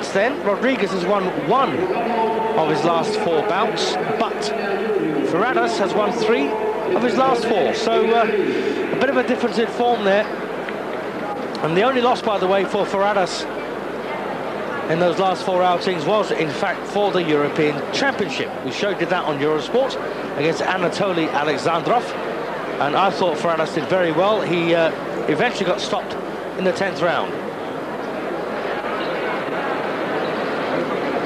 since then, Rodriguez has won 1 of his last 4 bouts, but Ferradas has won 3 of his last 4. So a bit of a difference in form there. And the only loss, by the way, for Ferradas in those last 4 outings was, in fact, for the European Championship. We showed you that on Eurosport against Anatoly Alexandrov. And I thought Ferradas did very well. He eventually got stopped in the 10th round.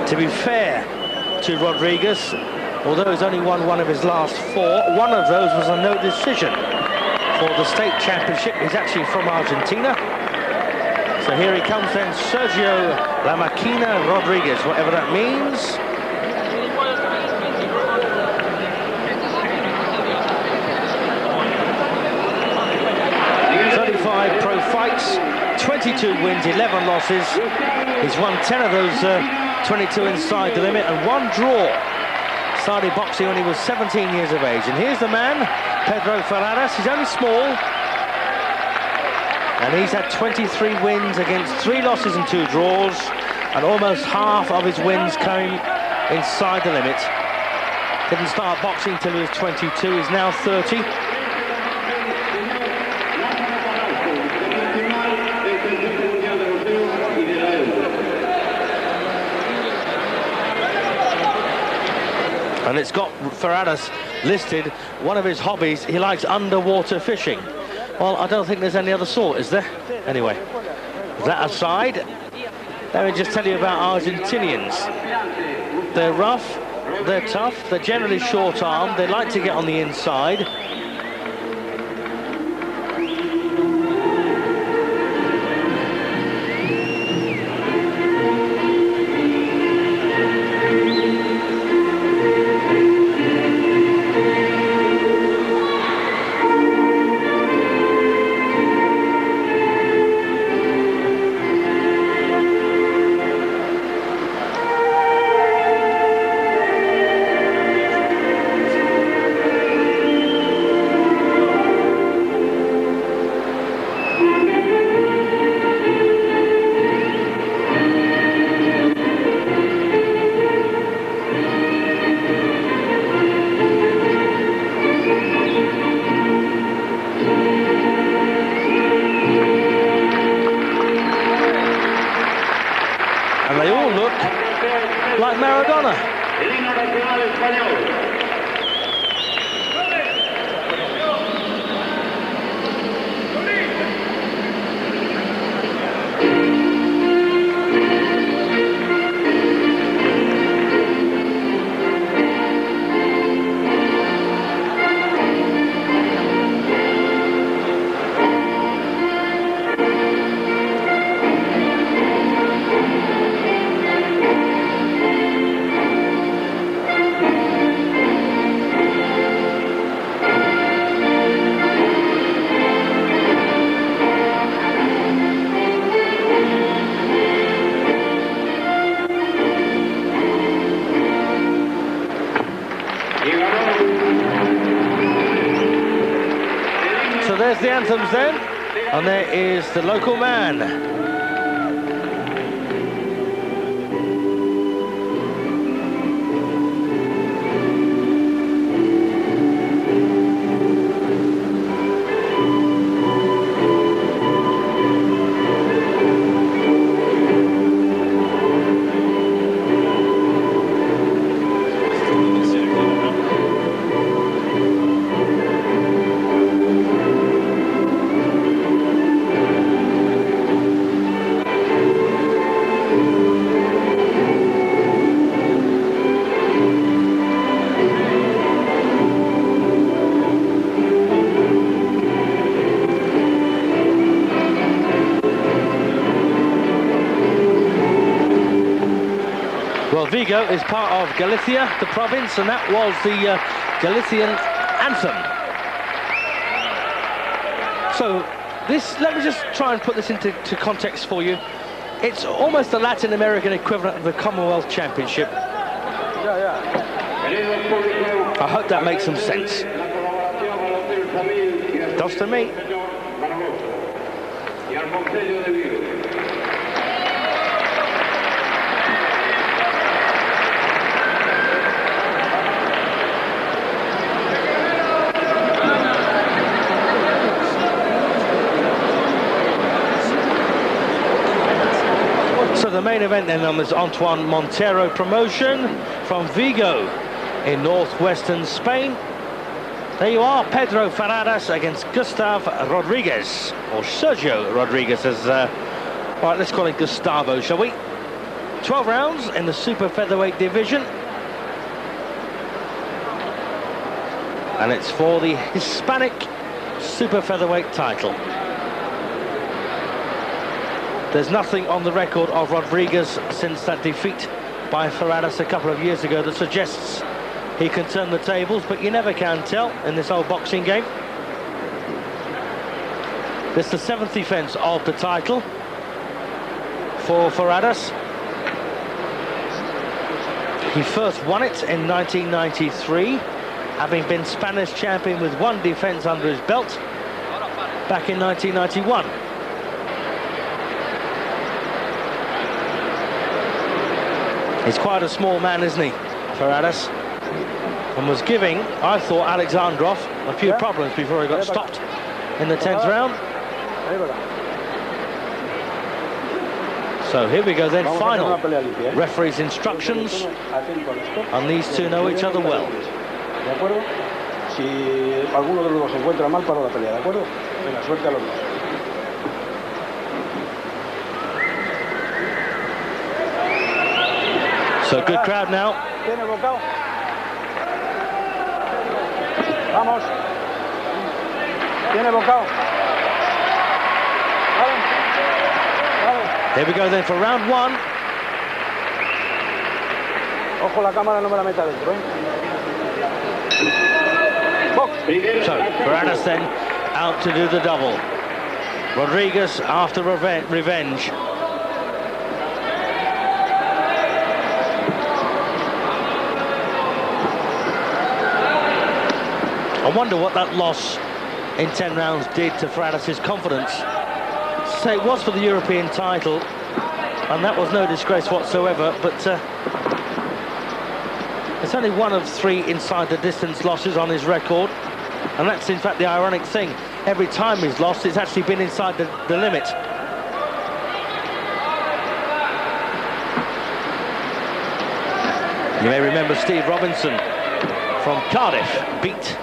To be fair to Rodriguez, although he's only won 1 of his last 4, 1 of those was a no decision for the state championship. He's actually from Argentina. So here he comes then, Sergio La Máquina Rodriguez, whatever that means. Pro fights, 22 wins, 11 losses. He's won 10 of those 22 inside the limit and 1 draw. Started boxing when he was 17 years of age. And here's the man, Pedro Ferradas. He's only small, and he's had 23 wins against 3 losses and 2 draws, and almost half of his wins came inside the limit. Didn't start boxing till he was 22. He's now 30. And it's got Ferradas listed, one of his hobbies, he likes underwater fishing. Well, I don't think there's any other sort, is there? Anyway, that aside, let me just tell you about Argentinians. They're rough, they're tough, they're generally short-armed, they like to get on the inside. The anthems then, and there is the local man. Vigo is part of Galicia, the province, and that was the Galician anthem. So this, let me just try and put this into context for you. It's almost the Latin American equivalent of the Commonwealth Championship. I hope that makes some sense. Does to me. the main event then on this Antoine Montero promotion from Vigo in northwestern Spain. There you are, Pedro Ferradas against Gustavo Rodriguez, or Sergio Rodriguez as, right, let's call it Gustavo, shall we? 12 rounds in the super featherweight division. And it's for the Hispanic super featherweight title. There's nothing on the record of Rodriguez since that defeat by Ferradas a couple of years ago that suggests he can turn the tables, but you never can tell in this old boxing game. This is the 7th defense of the title for Ferradas. He first won it in 1993, having been Spanish champion with 1 defense under his belt back in 1991. He's quite a small man, isn't he, Ferradas? And was giving, I thought, Alexandrov a few problems before he got stopped in the 10th round. So here we go then, final referee's instructions, and these two know each other well. So good crowd now. Vamos. Tiene bocado. Here we go then for round 1. Ojo, la cámara no me la meta dentro, So Ferradas then out to do the double. Rodriguez after revenge. I wonder what that loss in 10 rounds did to Ferradas' confidence. So it was for the European title, and that was no disgrace whatsoever, but it's only 1 of 3 inside the distance losses on his record, and that's in fact the ironic thing. Every time he's lost, it's actually been inside the limit. You may remember Steve Robinson from Cardiff beat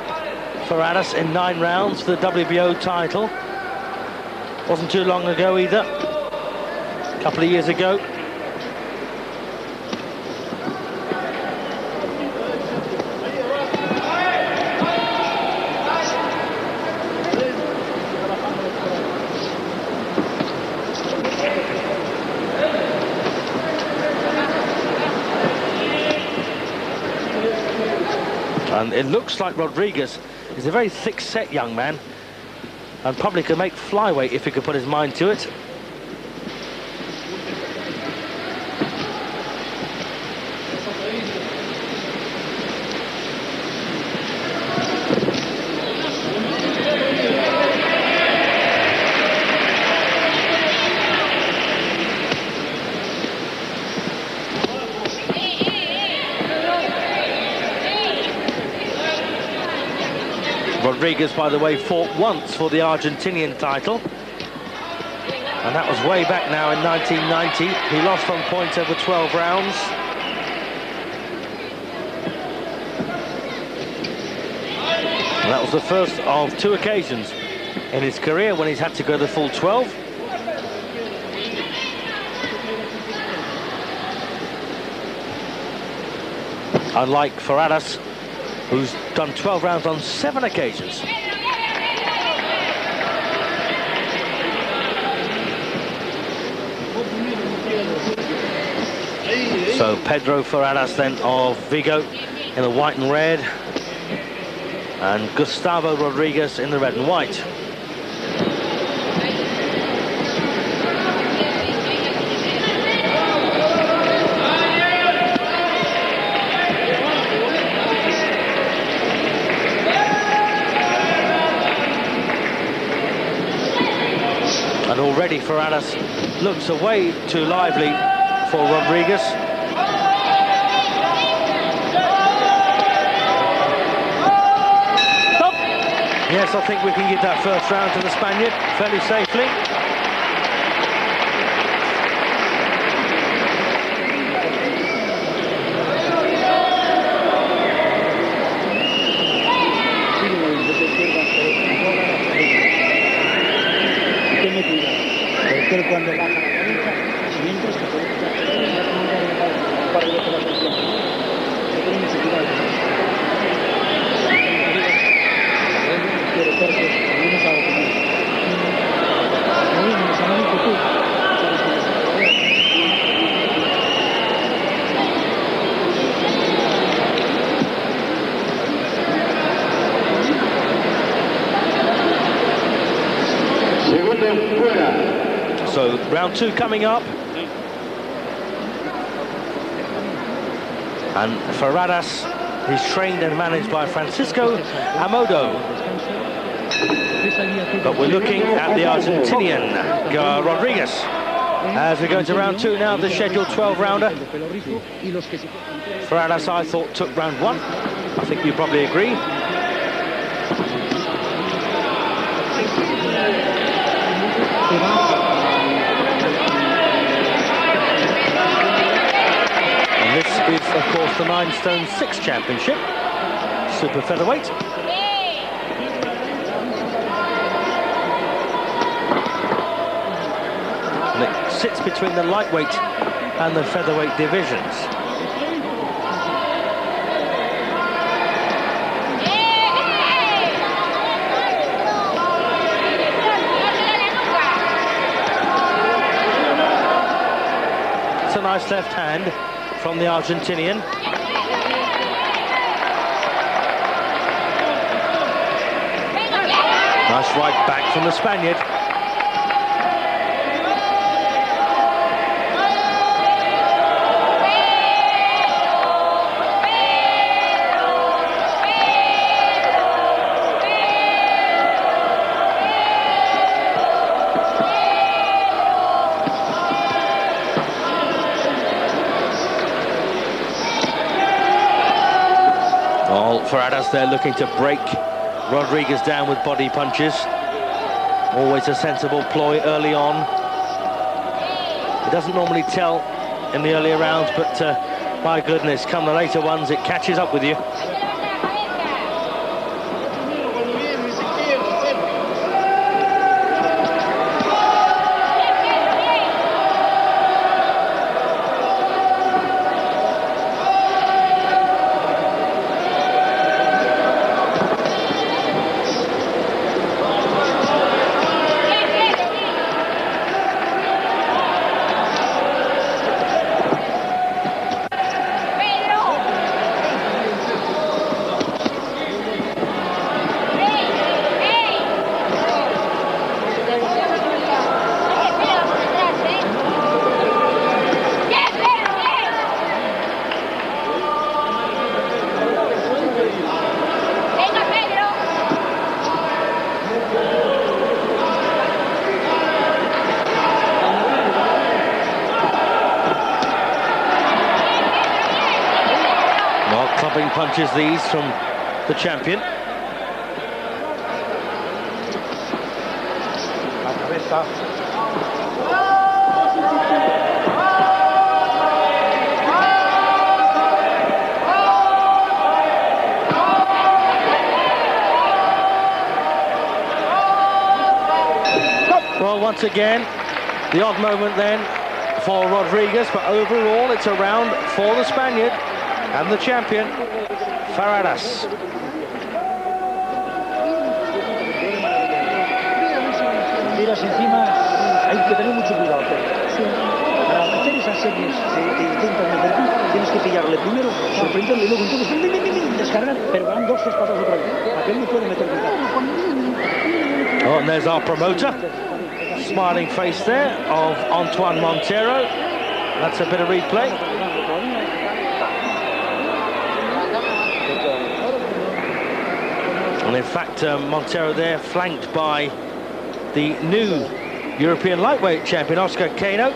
Ferradas in 9 rounds for the WBO title. Wasn't too long ago either, a couple of years ago. And it looks like Rodriguez is a very thick-set young man, and probably could make flyweight if he could put his mind to it. Rodriguez, by the way, fought once for the Argentinian title, and that was way back now in 1990. He lost on points over 12 rounds. And that was the first of 2 occasions in his career when he's had to go the full 12. Unlike Ferradas, who's done 12 rounds on 7 occasions. So Pedro Ferradas then of Vigo in the white and red, and Gustavo Rodriguez in the red and white. And already Ferradas looks away too lively for Rodriguez. Yes, I think we can give that first round to the Spaniard fairly safely. Round 2 coming up. And Ferradas is trained and managed by Francisco Amodo. But we're looking at the Argentinian, Rodriguez. As we go into round 2 now, the scheduled 12-rounder. Ferradas, I thought, took round 1. I think you probably agree. And this is, of course, the 9 stone 6 championship, super featherweight. And it sits between the lightweight and the featherweight divisions. It's a nice left hand from the Argentinian. Nice right back from the Spaniard. Ferradas there looking to break Rodriguez down with body punches. Always a sensible ploy early on. It doesn't normally tell in the earlier rounds, but my goodness, come the later ones, it catches up with you. Punches these from the champion. Well, once again, the odd moment then for Rodriguez, but overall it's a round for the Spaniard and the champion, Ferradas. Tiras encima, hay que tener mucho cuidado. Para hacer esas series que intentan meter tú, tienes que pillarle primero, sorprenderle y luego entonces descargar, pero van 2 espadas otra vez. Aquel no puede meter cuidado. Oh, and there's our promoter. Smiling face there of Antoine Montero. That's a bit of replay. And in fact, Montero there flanked by the new European lightweight champion, Oscar Cano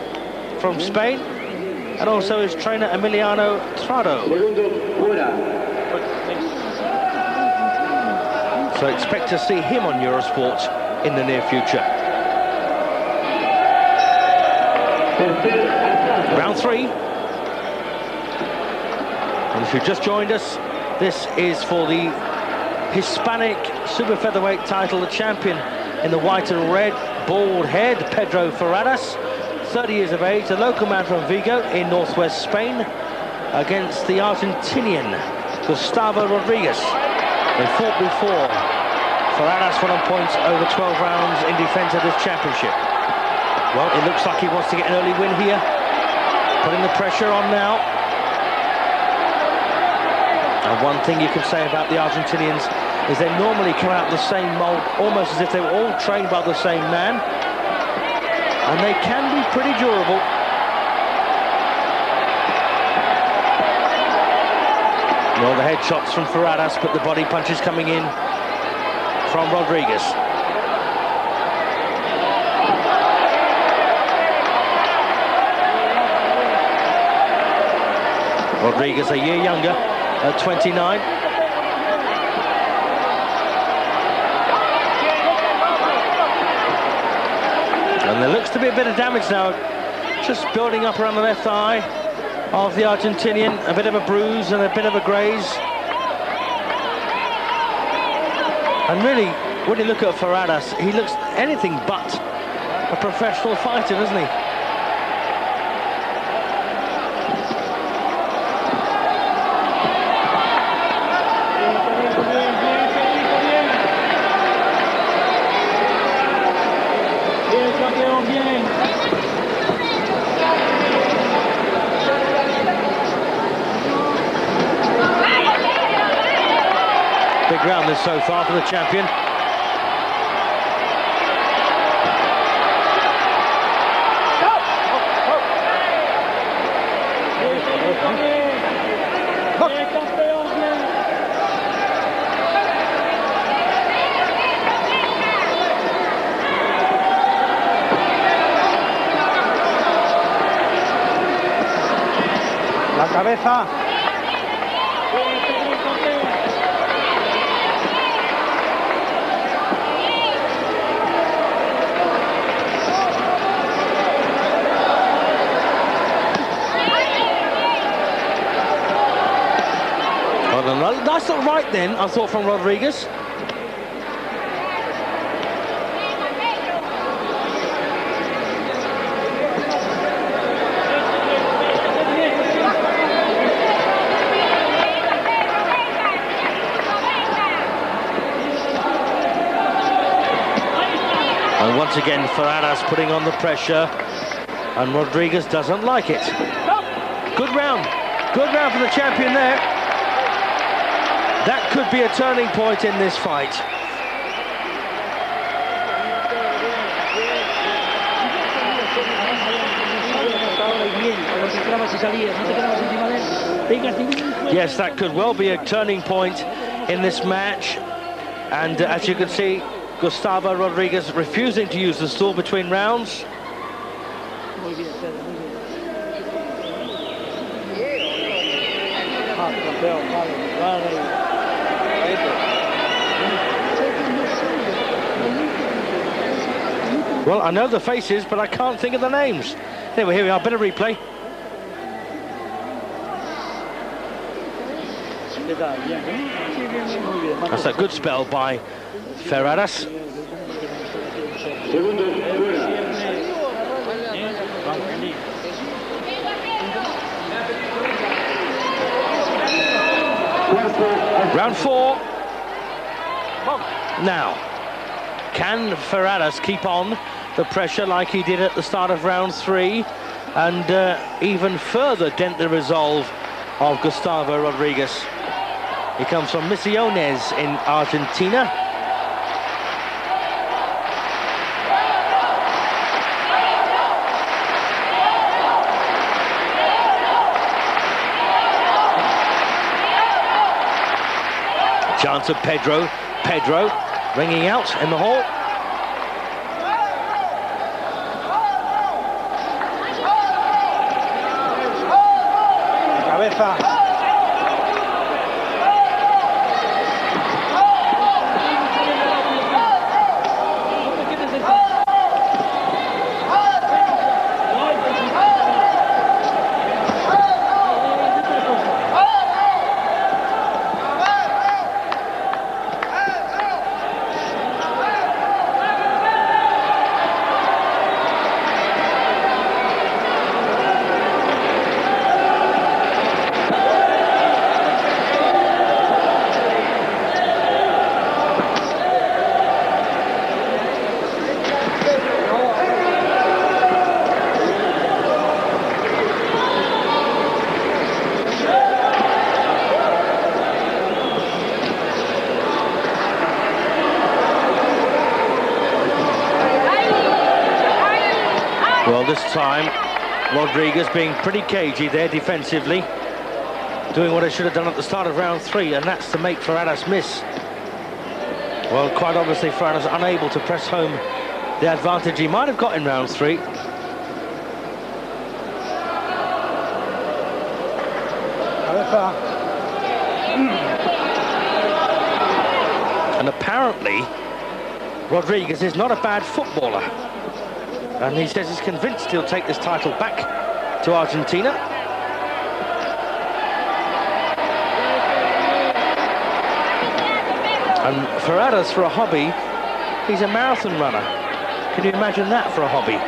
from Spain, and also his trainer, Emiliano Trado. So expect to see him on Eurosport in the near future. Round 3. And if you've just joined us, this is for the Hispanic super featherweight title, the champion in the white and red, bald head, Pedro Ferradas, 30 years of age, a local man from Vigo in northwest Spain, against the Argentinian, Gustavo Rodriguez. They fought before. Ferradas won on points over 12 rounds in defense of this championship. Well, it looks like he wants to get an early win here, putting the pressure on now. And one thing you can say about the Argentinians is they normally come out the same mould, almost as if they were all trained by the same man. and they can be pretty durable. Well, the headshots from Ferradas, but the body punches coming in from Rodriguez. Rodriguez a year younger at 29. And there looks to be a bit of damage now, just building up around the left eye of the Argentinian. A bit of a bruise and a bit of a graze. And really, when you look at Ferradas, he looks anything but a professional fighter, doesn't he? Big round this so far for the champion. La cabeza. That's not right then, I thought, from Rodriguez. And once again, Ferradas putting on the pressure, and Rodriguez doesn't like it. Good round for the champion there. That could be a turning point in this fight. Yes, that could well be a turning point in this match. And as you can see, Gustavo Rodriguez refusing to use the stool between rounds. Well, I know the faces, but I can't think of the names. Anyway, here we are, bit of replay. That's a good spell by Ferradas. Round 4. Now, can Ferradas keep on the pressure like he did at the start of round 3 and even further dent the resolve of Gustavo Rodriguez? He comes from Misiones in Argentina. Chance of Pedro. Pedro ringing out in the hall. Cabeza. time. Rodriguez being pretty cagey there defensively, doing what he should have done at the start of round 3, and that's to make Ferradas miss. Well, quite obviously Ferradas unable to press home the advantage he might have got in round 3. And apparently Rodriguez is not a bad footballer, and he says he's convinced he'll take this title back to Argentina. And Ferradas, for a hobby, he's a marathon runner. Can you imagine that for a hobby?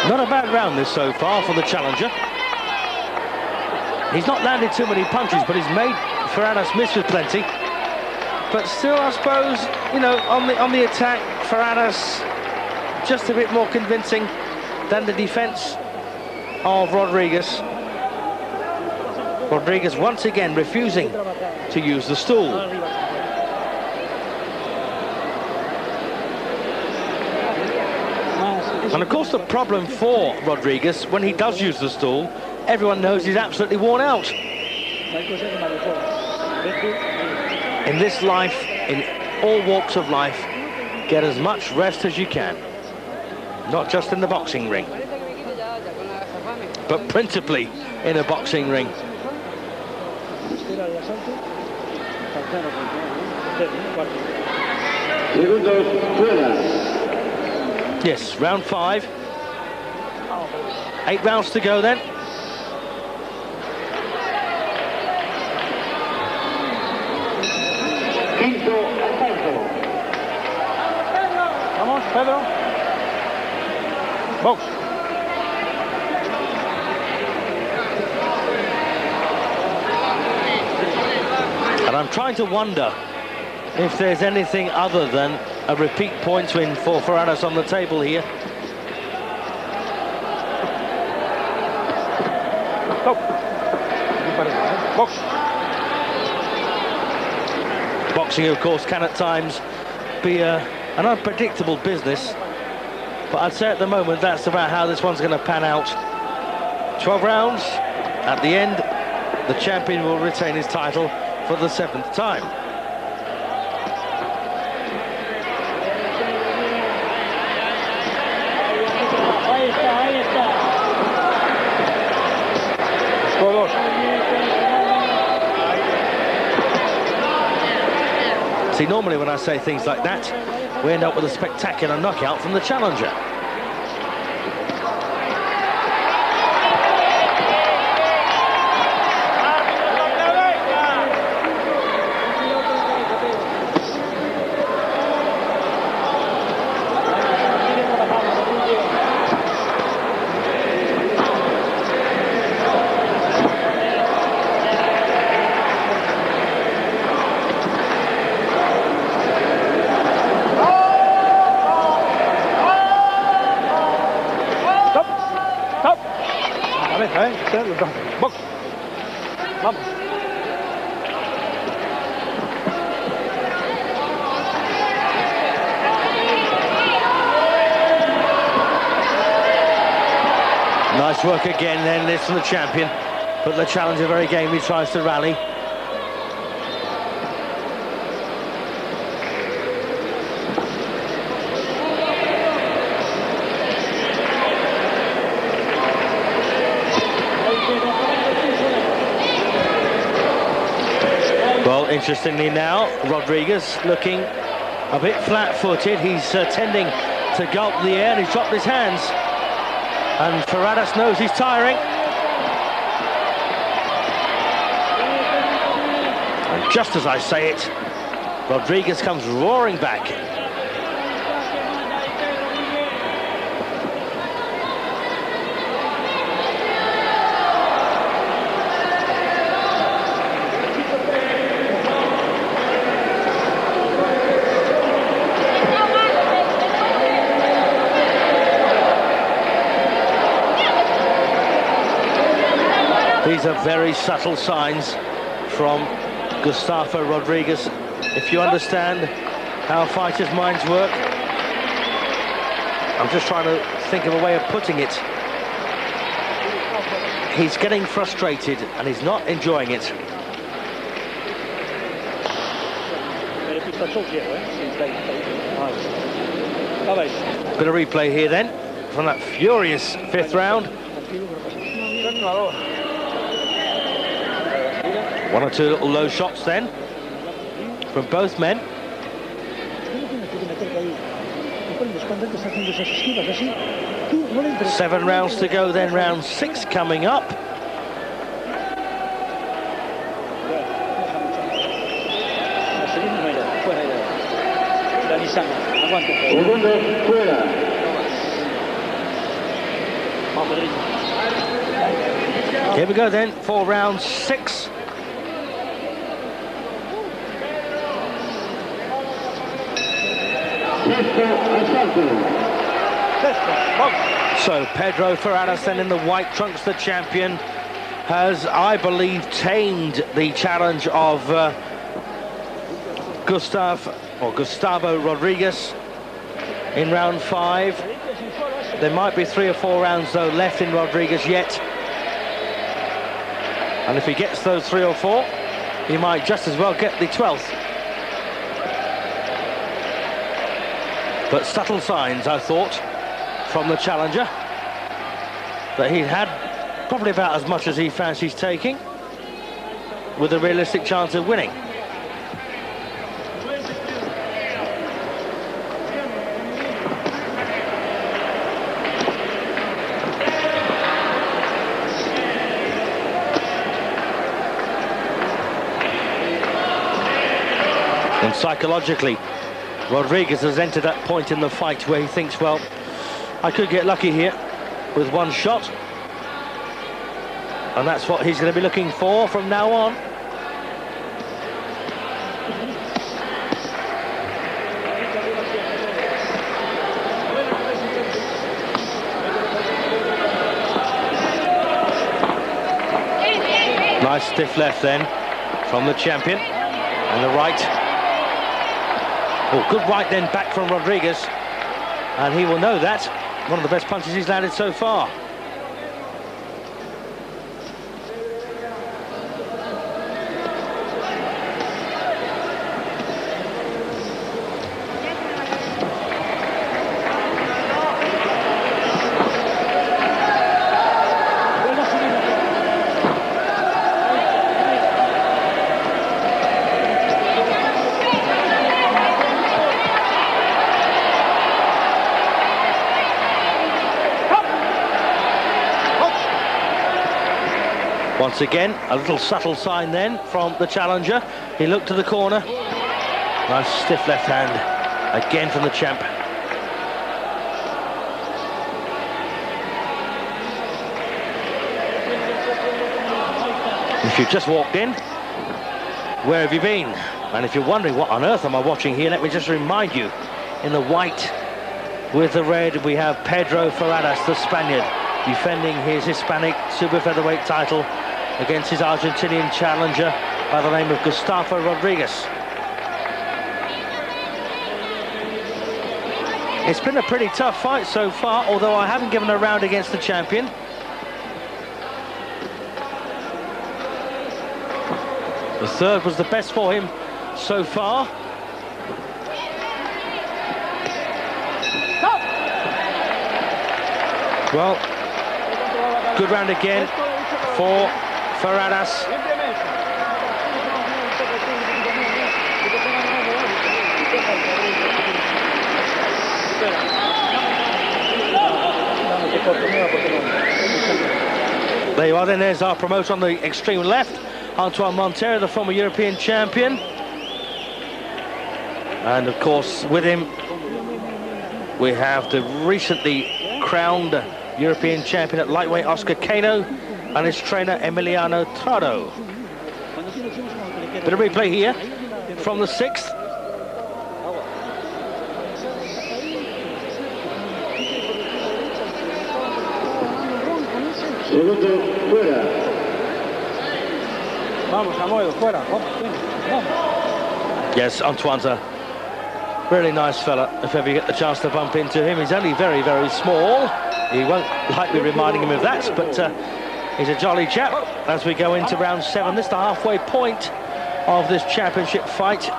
Not a bad round this so far for the challenger. He's not landed too many punches, but he's made Ferradas miss with plenty. But still, I suppose, you know, on the attack, Ferradas just a bit more convincing than the defense of Rodriguez. Rodriguez once again refusing to use the stool. And of course the problem for Rodriguez, when he does use the stool, everyone knows he's absolutely worn out. In this life, in all walks of life, get as much rest as you can. Not just in the boxing ring, but principally in a boxing ring. Yes, round 5. 8 rounds to go then. Vamos, Pedro. Box. And I'm trying to wonder if there's anything other than a repeat points win for Ferradas on the table here. Box. Boxing, of course, can at times be an unpredictable business, but I'd say at the moment that's about how this one's going to pan out. 12 rounds. At the end, the champion will retain his title for the 7th time. See, normally when I say things like that, we end up with a spectacular knockout from the challenger. Box. Vamos. Nice work again then, this from the champion, but the challenger very gamely tries to rally. Well, interestingly now, Rodriguez looking a bit flat-footed. He's tending to gulp the air, and he's dropped his hands. And Ferradas knows he's tiring. And just as I say it, Rodriguez comes roaring back. These are very subtle signs from Gustavo Rodriguez. If you understand how fighters' minds work, I'm just trying to think of a way of putting it. He's getting frustrated and he's not enjoying it. Bit of replay here then from that furious fifth round. One or two little low shots then from both men. 7 rounds to go then, round 6 coming up. Here we go then for round 6. So Pedro Ferradas then in the white trunks, the champion, has, I believe, tamed the challenge of Gustavo Rodriguez in round 5. There might be 3 or 4 rounds though left in Rodriguez yet, and if he gets those 3 or 4, he might just as well get the 12th. But subtle signs, I thought, from the challenger, that he had probably about as much as he fancies taking, with a realistic chance of winning. And psychologically, Rodriguez has entered that point in the fight where he thinks, well, I could get lucky here with one shot. And that's what he's going to be looking for from now on. Nice stiff left then from the champion. And the right. Oh, good right then back from Rodriguez. And he will know that. One of the best punches he's landed so far. Once again, a little subtle sign then from the challenger. He looked to the corner. Nice stiff left hand again from the champ. If you've just walked in, where have you been? And if you're wondering what on earth am I watching here, let me just remind you, in the white with the red we have Pedro Ferradas, the Spaniard, defending his Hispanic super featherweight title against his Argentinian challenger by the name of Gustavo Rodriguez. It's been a pretty tough fight so far, although I haven't given a round against the champion. The third was the best for him so far. Well, good round again for Ferradas. There you are then, there's our promoter on the extreme left, Antoine Montero, the former European champion. And of course with him we have the recently crowned European champion at lightweight Oscar Cano and his trainer Emiliano Trado. Bit of replay here from the 6th. Segundo fuera. Yes, Antoine's a really nice fella, if ever you get the chance to bump into him. He's only very, very small. He won't like me reminding him of that, but he's a jolly chap as we go into round 7. This is the halfway point of this championship fight.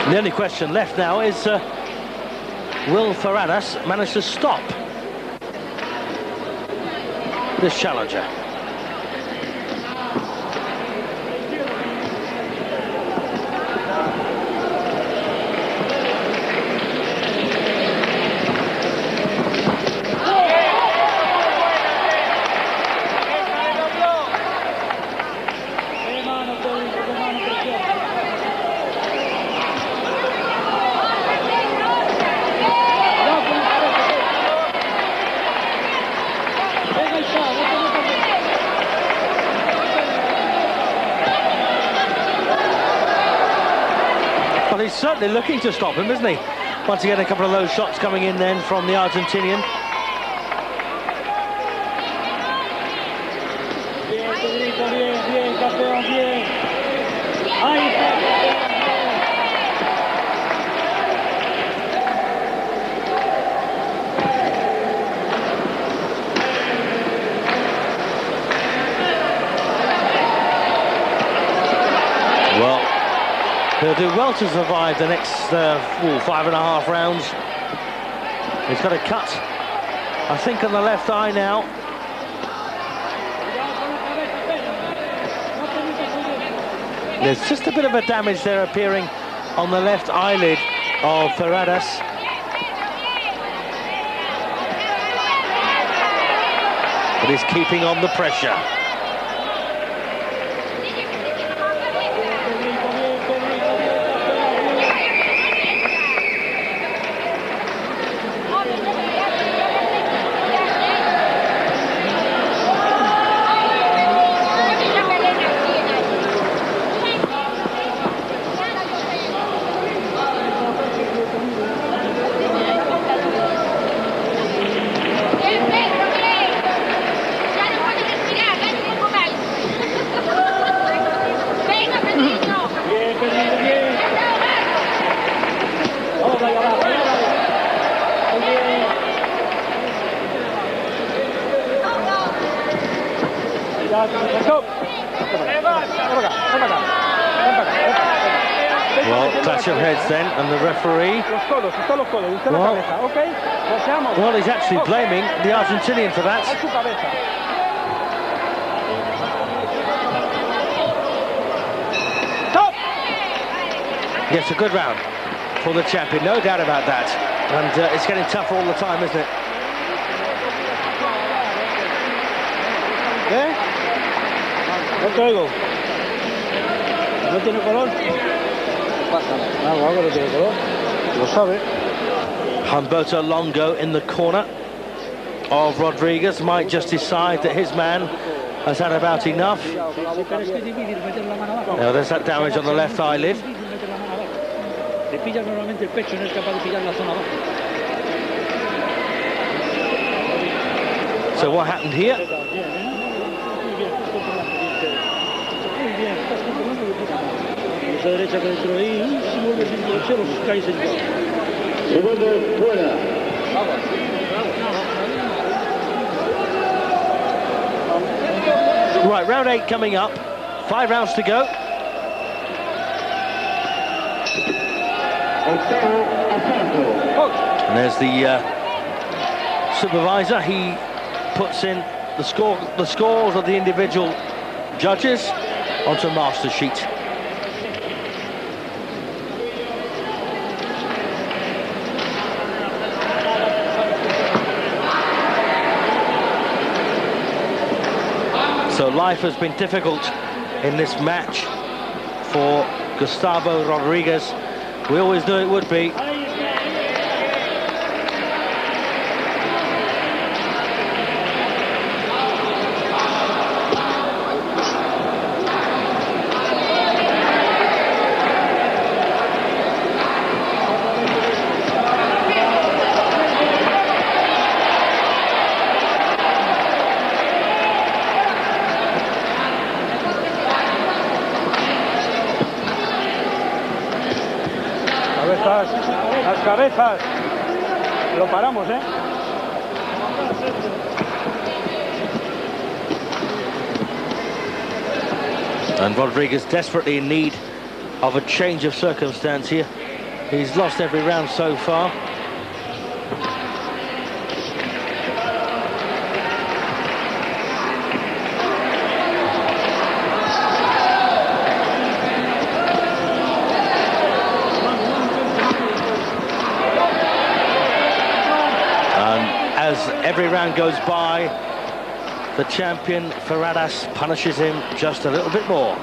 The only question left now is, will Ferradas manage to stop this challenger? Well, he's certainly looking to stop him, isn't he? Once again, a couple of those shots coming in then from the Argentinian. Bien, Pedrito, bien, bien, campeón, bien. Ahí está. Well, he'll do well to survive the next 5.5 rounds. He's got a cut, I think, on the left eye now. There's just a bit of a damage there appearing on the left eyelid of Ferradas. But he's keeping on the pressure. Well, clash of heads then, and the referee... Well, he's actually blaming the Argentinian for that. Yes, a good round for the champion, no doubt about that. And it's getting tougher all the time, isn't it? No te oigo. ¿No tiene color? Pasa. Algo no tiene color. Lo sabe. Humberto Longo in the corner of Rodriguez might just decide that his man has had about enough. Now, there's that damage on the left eyelid. So what happened here? Right, round 8 coming up. 5 rounds to go. And there's the supervisor. He puts in the scores of the individual judges onto a master sheet. So life has been difficult in this match for Gustavo Rodriguez. We always knew it would be. cabezas, las cabezas. Lo paramos, ¿eh? And Rodriguez desperately in need of a change of circumstance here. He's lost every round so far. As every round goes by, the champion Ferradas punishes him just a little bit more.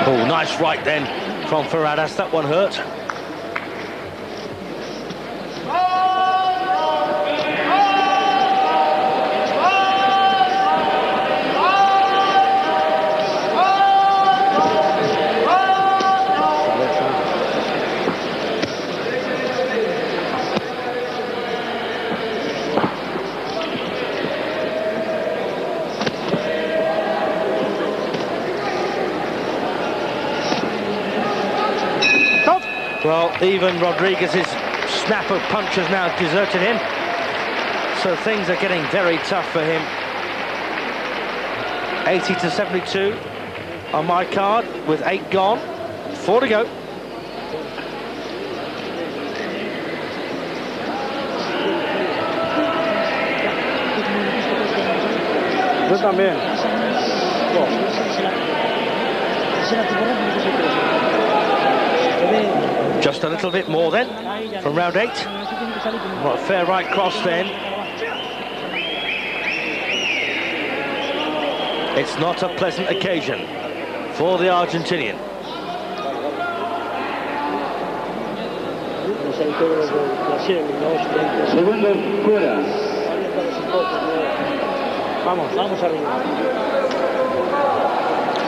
Oh, nice right then from Ferradas. That one hurt. Well, even Rodriguez's snap of punch has now deserted him. So things are getting very tough for him. 80 to 72 on my card with 8 gone, 4 to go. Yo también. Just a little bit more then from round 8. What a fair right cross then. It's not a pleasant occasion for the Argentinian. Vamos arriba.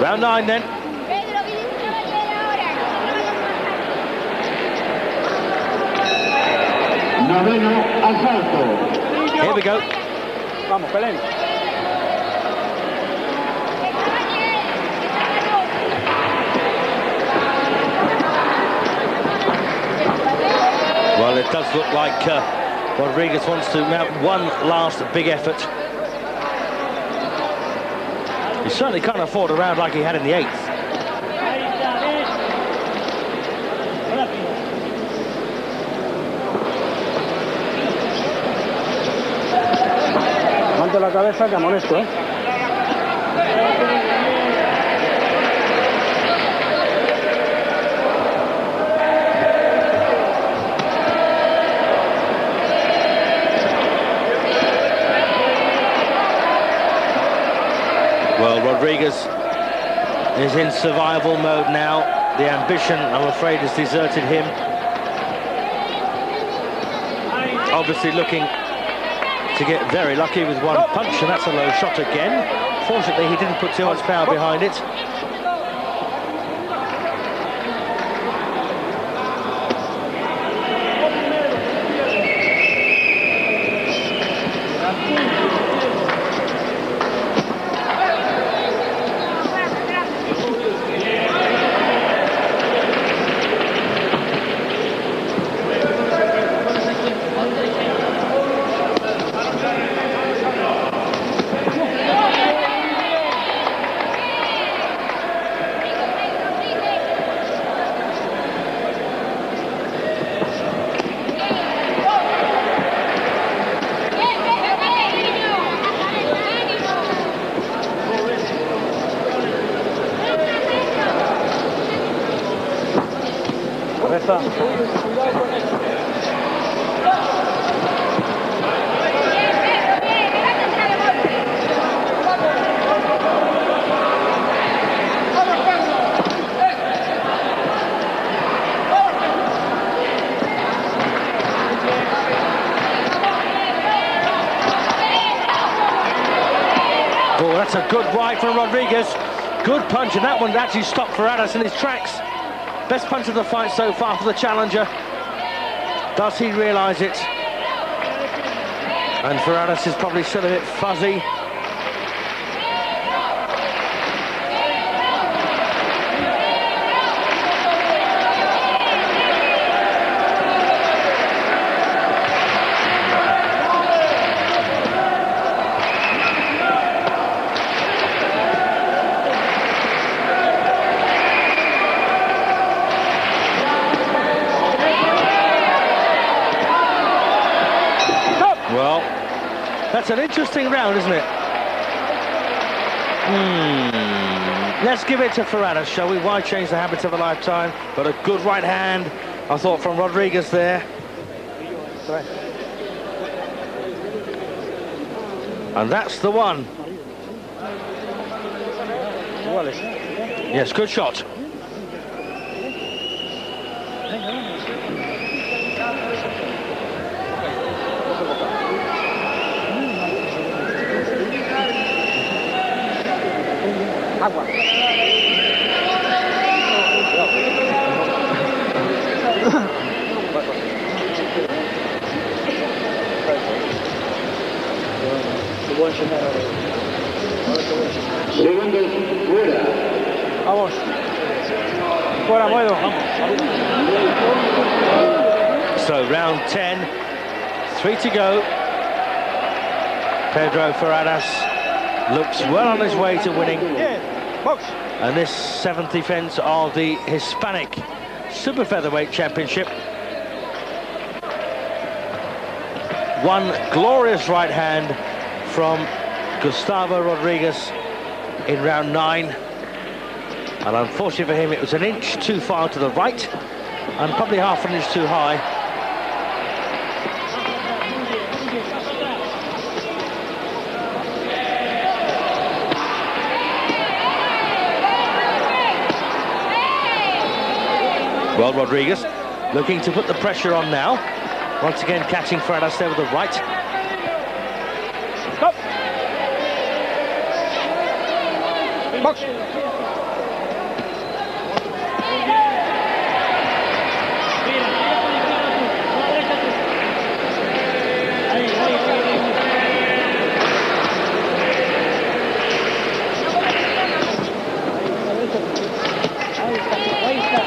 Round 9 then. Noveno asalto. Here we go. Vamos, Pelén. Well, it does look like Rodriguez wants to mount one last big effort. He certainly can't afford a round like he had in the 8th. Levante la cabeza que amonesto, ¿eh? Well, Rodriguez is in survival mode now. The ambition, I'm afraid, has deserted him. Obviously looking to get very lucky with one punch, and that's a low shot again. Fortunately, he didn't put too much power behind it. está. Oh, that's a good right from Rodriguez. Good punch, and that one actually stopped Ferradas in his tracks. Best punch of the fight so far for the challenger. Does he realise it? And Ferradas is probably still a bit fuzzy. Well, that's an interesting round, isn't it? Let's give it to Ferradas, shall we? Why change the habits of a lifetime? But a good right hand, I thought, from Rodriguez there. And that's the one. Yes, good shot. Agua. Segundos fuera. Vamos. Fuera, Pedro. So round 10, 3 to go. Pedro Ferradas looks well on his way to winning. And this 7th defence of the Hispanic Super Featherweight Championship. One glorious right hand from Gustavo Rodriguez in round 9. And unfortunately for him, it was an inch too far to the right and probably half an inch too high. Well, Rodriguez looking to put the pressure on now. Once again, catching Ferradas there with the right. Stop. Box.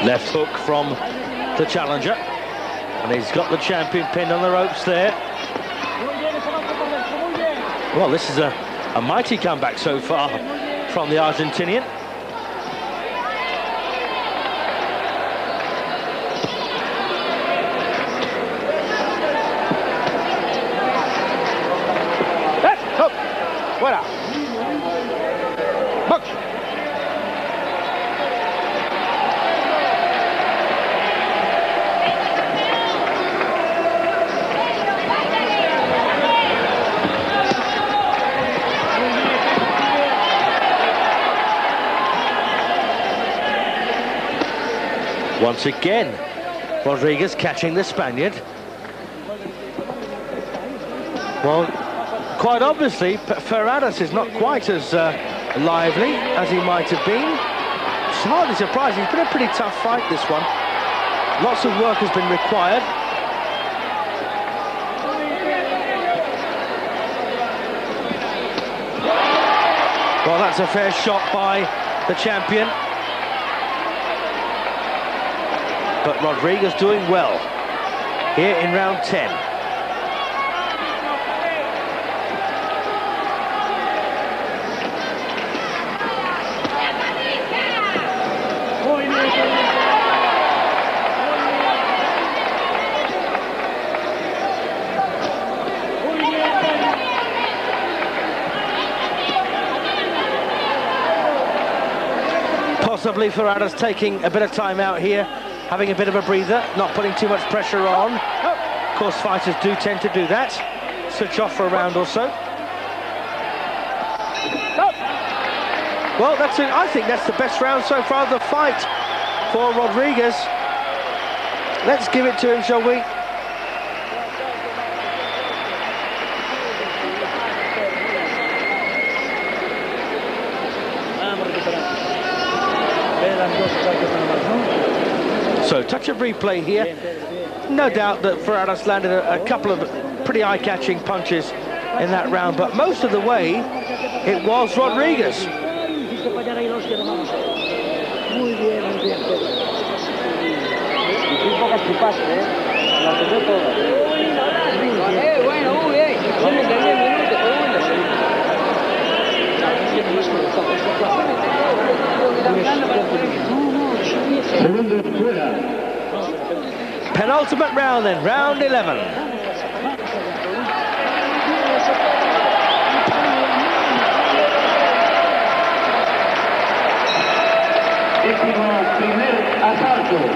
Left hook from the challenger, and he's got the champion pinned on the ropes there. Well, this is a mighty comeback so far from the Argentinian. Left hook. Fuera. Box. Once again, Rodriguez catching the Spaniard. Well, quite obviously, Ferradas is not quite as lively as he might have been. It's hardly surprising. It's been a pretty tough fight, this one. Lots of work has been required. Well, that's a fair shot by the champion. But Rodriguez doing well here in round 10. Possibly Ferradas taking a bit of time out here having a bit of a breather, not putting too much pressure on. Of course, fighters do tend to do that. Switch off for a round or so. Well, I think that's the best round so far of the fight for Rodriguez. Let's give it to him, shall we? So, touch of replay here. No doubt that Ferradas landed a couple of pretty eye-catching punches in that round, but most of the way, it was Rodriguez. Penultimate round then, round 11.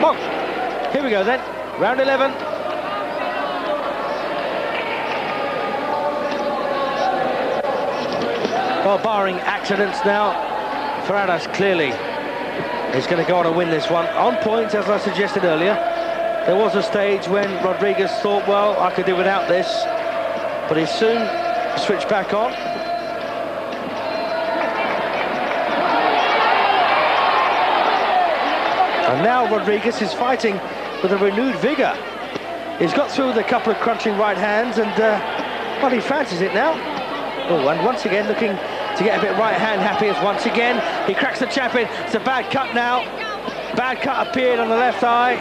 Oh, here we go then, round 11. Well, barring accidents now, Ferradas clearly is going to go on and win this one. On points, as I suggested earlier, there was a stage when Rodriguez thought, well, I could do without this, but he soon switched back on. And now Rodriguez is fighting with a renewed vigour. He's got through with a couple of crunching right hands, and well, he fancies it now. Oh, and once again looking to get a bit right hand happy, as once again he cracks the champion. It's a bad cut now. Bad cut appeared on the left eye.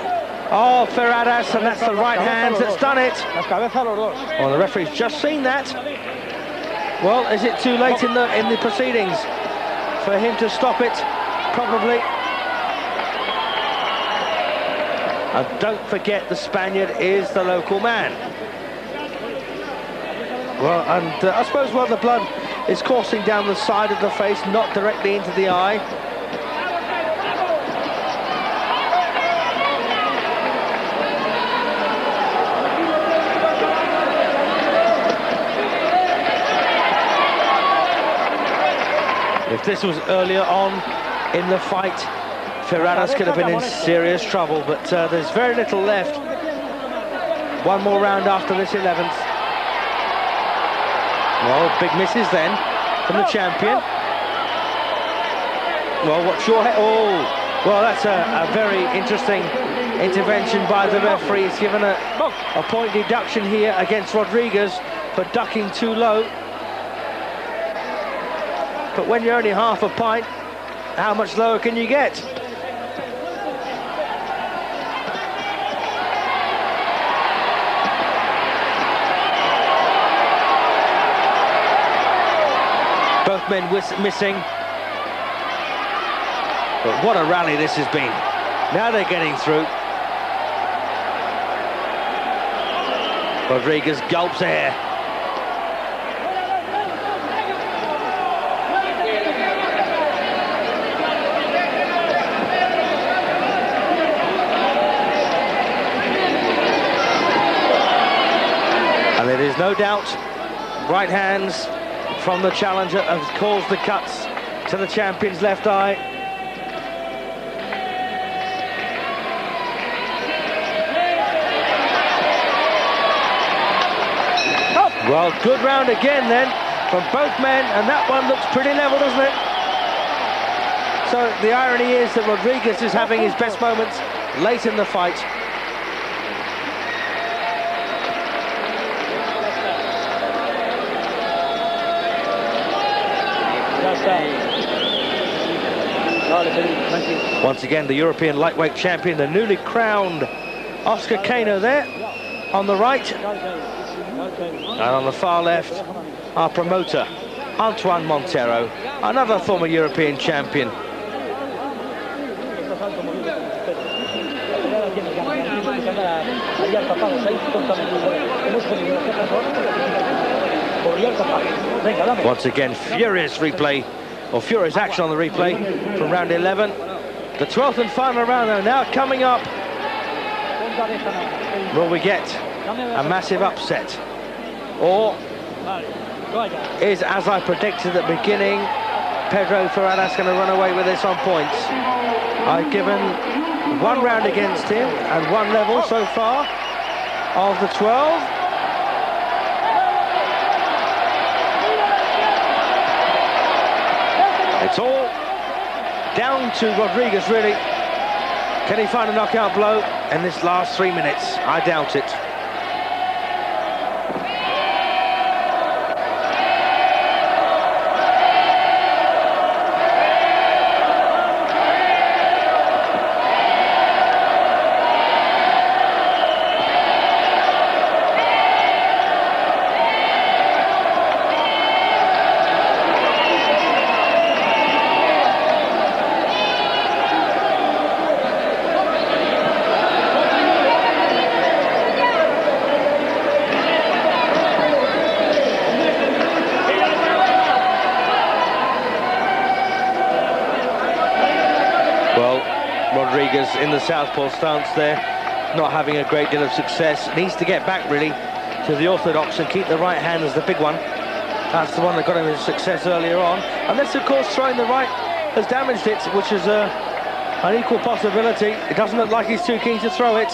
Oh, Ferradas, and that's the right hand that's done it. Well, the referee's just seen that. Well, is it too late in the proceedings for him to stop it? Probably. And don't forget, the Spaniard is the local man. Well, and I suppose, well, the blood is coursing down the side of the face, not directly into the eye. If this was earlier on in the fight, Ferradas could have been in serious trouble, but there's very little left. One more round after this 11th. Well, big misses then from the champion. Well, what's your head? Oh, well, that's a very interesting intervention by the referee. He's given a point deduction here against Rodriguez for ducking too low. But when you're only half a pint, how much lower can you get? Both men missing. But what a rally this has been. Now they're getting through. Rodriguez gulps air. And there is no doubt, right hands from the challenger have caused the cuts to the champion's left eye. Well, good round again then from both men, and that one looks pretty level, doesn't it? So the irony is that Rodriguez is having his best moments late in the fight. Once again, the European lightweight champion, the newly crowned Oscar Cano there on the right. And on the far left, our promoter, Antoine Montero, another former European champion. Once again, furious replay, or furious action on the replay from round 11. The 12th and final round though, now coming up Will we get a massive upset? Or is, as I predicted at the beginning, Pedro Ferradas going to run away with this on points? I've given 1 round against him and 1 level so far of the 12. It's all down to Rodriguez, really. Can he find a knockout blow in this last 3 minutes? I doubt it. Rodriguez in the southpaw stance there, not having a great deal of success. Needs to get back really to the orthodox and keep the right hand as the big one. That's the one that got him his success earlier on. Unless of course throwing the right has damaged it, which is an equal possibility. It doesn't look like he's too keen to throw it.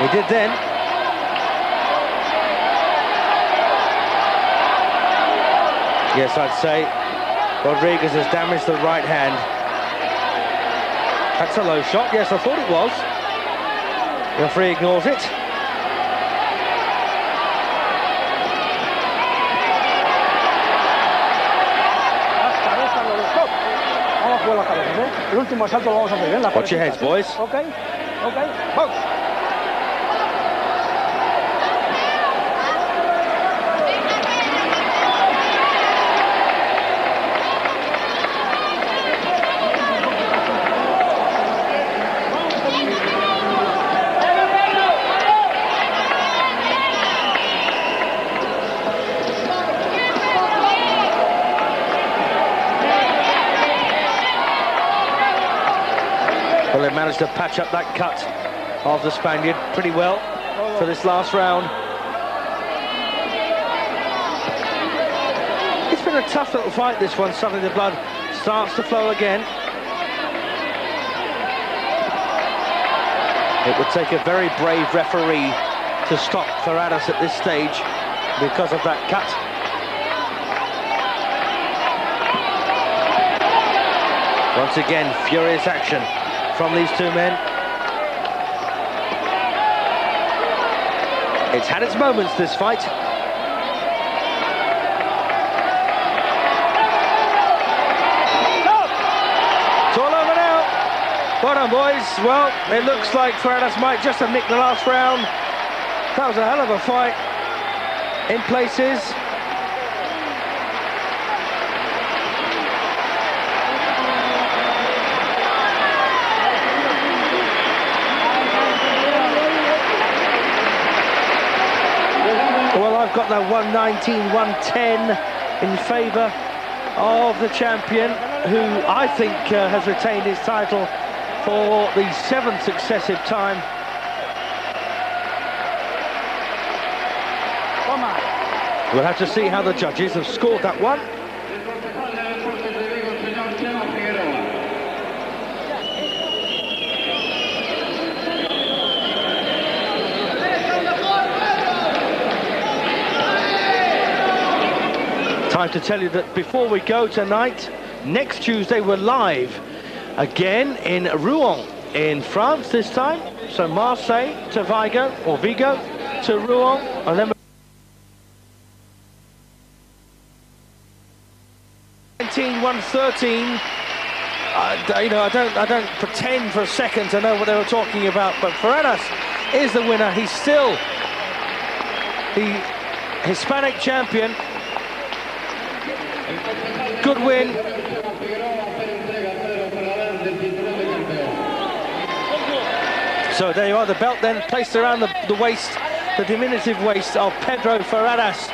He did then. Yes, I'd say Rodriguez has damaged the right hand. That's a low shot. Yes, I thought it was. The referee ignores it. Watch your heads, boys. Okay, box. Well, they managed to patch up that cut of the Spaniard pretty well for this last round. It's been a tough little fight, this one. Suddenly the blood starts to flow again. It would take a very brave referee to stop Ferradas at this stage because of that cut. Once again, furious action from these two men. It's had its moments, this fight. It's all over now. Well done, boys. Well, it looks like Ferradas might just have nicked the last round. That was a hell of a fight in places. I've got that 119-110 in favour of the champion, who I think has retained his title for the 7th successive time. We'll have to see how the judges have scored that one. Time to tell you that before we go tonight, next Tuesday we're live again in Rouen in France this time. So Marseille to Vigo, or Vigo to Rouen, and then 113. You know, I don't pretend for a second to know what they were talking about, but Ferradas is the winner. He's still the Hispanic champion. Good win. So there you are, the belt then placed around the waist, the diminutive waist of Pedro Ferradas,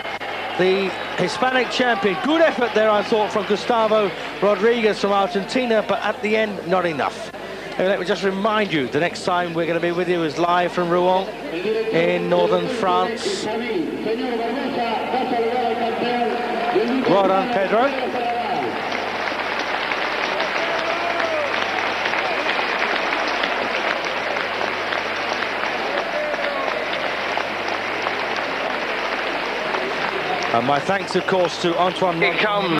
the Hispanic champion. Good effort there, I thought, from Gustavo Rodriguez from Argentina, but at the end, not enough. And let me just remind you, the next time we're going to be with you is live from Rouen in northern France. Well done, Pedro. And my thanks, of course, to Antoine.